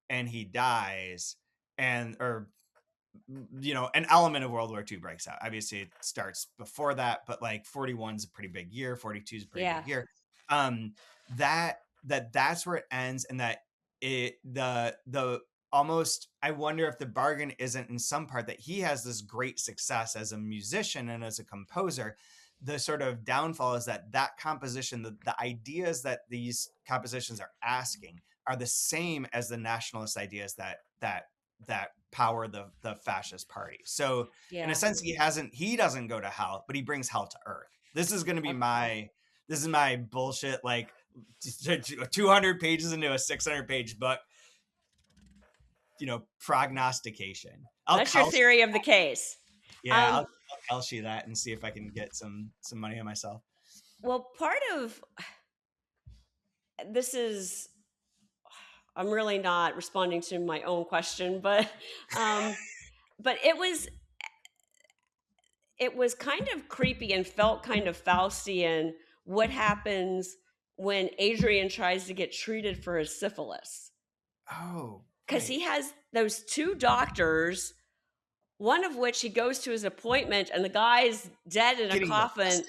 and he dies, and or an element of World War II breaks out. Obviously, it starts before that, but like 41 is a pretty big year, 42 is a pretty
Yeah.
big year. Um, that's where it ends, and that the almost I wonder if the bargain isn't in some part that he has this great success as a musician and as a composer. The sort of downfall is that composition, the ideas that these compositions are asking are the same as the nationalist ideas that power the fascist party. So in a
Yeah.
sense, he doesn't go to hell, but he brings hell to earth. This is going to be
Okay.
this is my bullshit like 200 pages into a 600-page book, prognostication.
That's your theory of the case.
Yeah,
Um,
I'll Kelshi that and see if I can get some money on myself.
well, part of this is I'm really not responding to my own question, um, but it was kind of creepy and felt kind of Faustian. What happens when Adrian tries to get treated for his syphilis?
Oh,
Because he
right.
has those two doctors, one of which he goes to his appointment, and the guy's dead in a
Getting
coffin
arrested.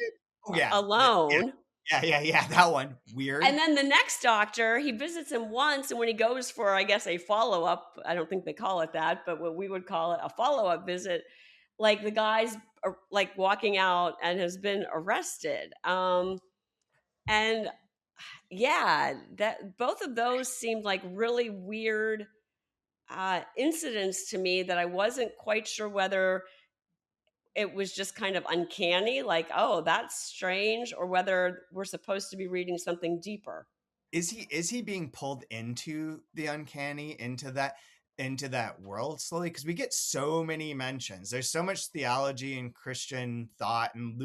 Oh yeah. Yeah.
alone.
Yeah. That one. Weird.
And then the next doctor, he visits him once, and when he goes for, I guess, a follow up, I don't think they call it that, but what we would call it a follow up visit, like the guy's like walking out and has been arrested. And yeah, that both of those seemed like really weird incidents to me that I wasn't quite sure whether it was just kind of uncanny, like, oh, that's strange, or whether we're supposed to be reading something deeper.
Is he being pulled into the uncanny, into that world slowly, because we get so many mentions, there's so much theology and Christian thought and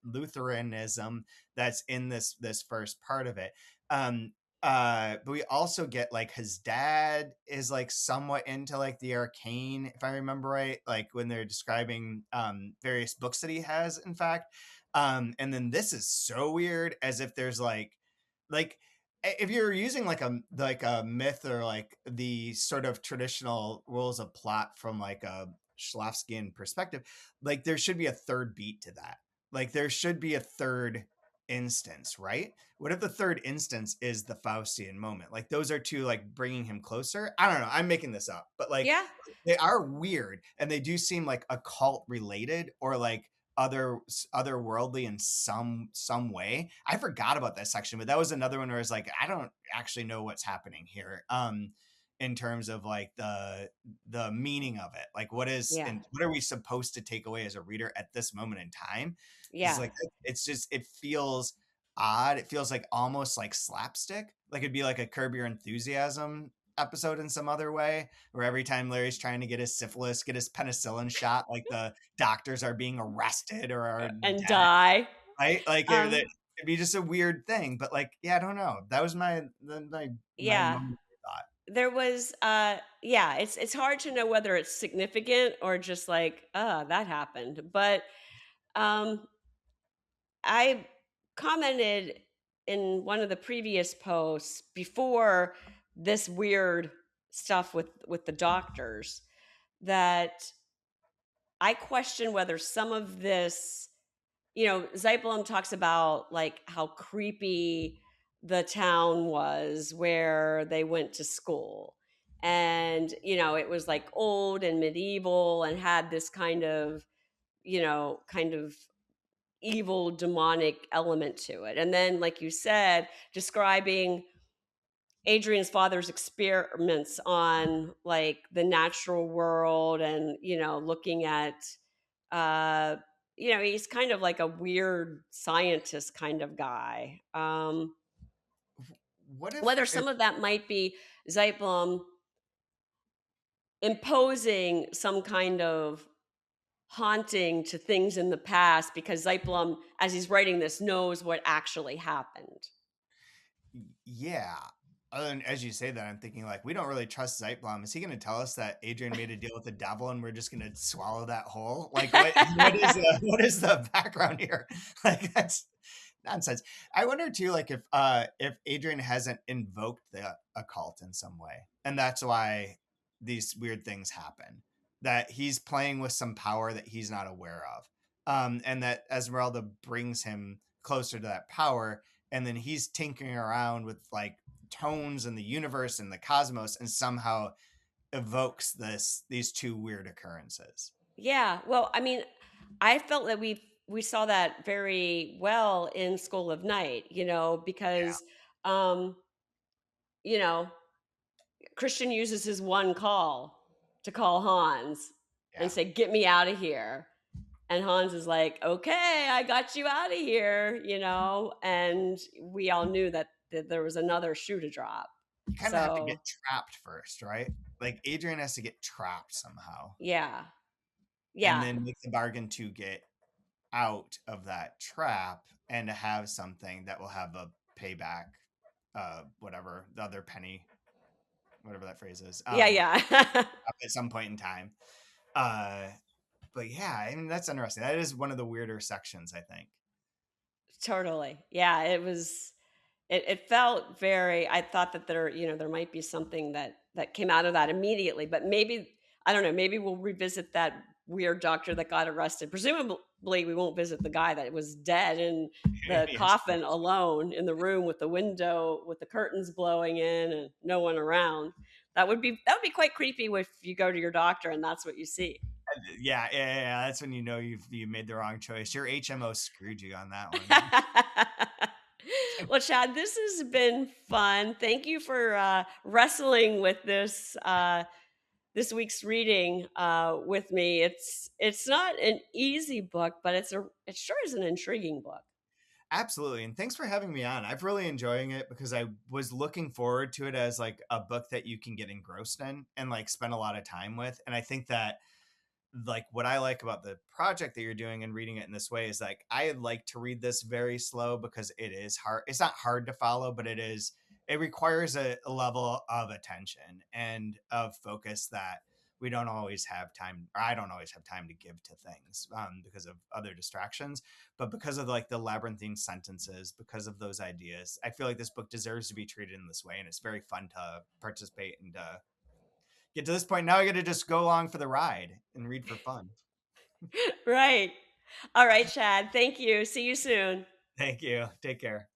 Lutheranism that's in this first part of it. But we also get like his dad is like somewhat into like the arcane, if I remember right, like when they're describing various books that he has, in fact. And then this is so weird, as if there's like if you're using like a myth or like the sort of traditional rules of plot from like a Schloffskian perspective, like there should be a third beat to that. Like there should be a third instance, right? What if the third instance is the Faustian moment? Like those are two like bringing him closer. I don't know. I'm making this up, but like
Yeah,
they are weird and they do seem like occult related or like otherworldly in some way. I forgot about that section, but that was another one where I was like, I don't actually know what's happening here. In terms of like the meaning of it, like
yeah,
what are we supposed to take away as a reader at this moment in time? Because
yeah,
like it's just it feels odd. It feels like almost like slapstick. Like it'd be like a Curb Your Enthusiasm episode in some other way, where every time Larry's trying to get his syphilis, get his penicillin shot, like the doctors are being arrested or are
and
dead,
die.
right? Like
Um,
it'd be just a weird thing. But like, yeah, I don't know. That was my
yeah,
moment of thought.
there was. Yeah, it's hard to know whether it's significant or just like, that happened. But um, I commented in one of the previous posts before this weird stuff with the doctors that I question whether some of this, Zeitblom talks about like how creepy the town was where they went to school. And, it was like old and medieval and had this kind of evil demonic element to it. And then, like you said, describing Adrian's father's experiments on like the natural world and, looking at, uh, he's kind of like a weird scientist kind of guy.
What
Whether some of that might be Zeitblom imposing some kind of haunting to things in the past because Zeitblom, as he's writing this, knows what actually happened.
Yeah. And as you say that, I'm thinking like we don't really trust Zeitblom. Is he going to tell us that Adrian made a deal with the devil and we're just going to swallow that whole? Like what is the background here? Like that's nonsense. I wonder too, like if Adrian hasn't invoked the occult in some way, and that's why these weird things happen. That he's playing with some power that he's not aware of, and that Esmeralda brings him closer to that power, and then he's tinkering around with like tones in the universe and the cosmos, and somehow evokes these two weird occurrences.
Yeah, well, I mean, I felt that we saw that very well in School of Night,
Yeah,
because um, you know, Christian uses his one call to call Hans and
yeah.
say, "Get me out of here." And Hans is like, "Okay, I got you out of here," and we all knew that there was another shoe to drop.
You kind of have to get
So,
trapped first, right? Like Adrian has to get trapped somehow,
yeah.
and
Yeah.
then make the bargain to get out of that trap and to have something that will have a payback, whatever the other penny, whatever that phrase is,
Yeah, yeah.
up at some point in time. Uh, but yeah, I mean that's interesting. That is one of the weirder sections, I think.
Totally. Yeah, it felt very. I thought that there might be something that came out of that immediately, but maybe I don't know, maybe we'll revisit that weird doctor that got arrested. Presumably we won't visit the guy that was dead in the
Yes.
coffin alone in the room with the window with the curtains blowing in and no one around. That would be quite creepy if you go to your doctor and that's what you see.
Yeah. That's when you know you made the wrong choice. Your HMO screwed you on that one.
Well, Chad, this has been fun. Thank you for wrestling with this week's reading with me. It's not an easy book, but it sure is an intriguing book.
Absolutely. And thanks for having me on. I've really enjoying it because I was looking forward to it as like a book that you can get engrossed in and like spend a lot of time with. And I think that like what I like about the project that you're doing and reading it in this way is like I like to read this very slow because it is hard. It's not hard to follow, but it requires a level of attention and of focus that we don't always have time, or I don't always have time to give to things because of other distractions. But because of like the labyrinthine sentences, because of those ideas, I feel like this book deserves to be treated in this way, and it's very fun to participate and get to this point. Now I got to just go along for the ride and read for fun.
Right. All right, Chad. Thank you. See you soon.
Thank you. Take care.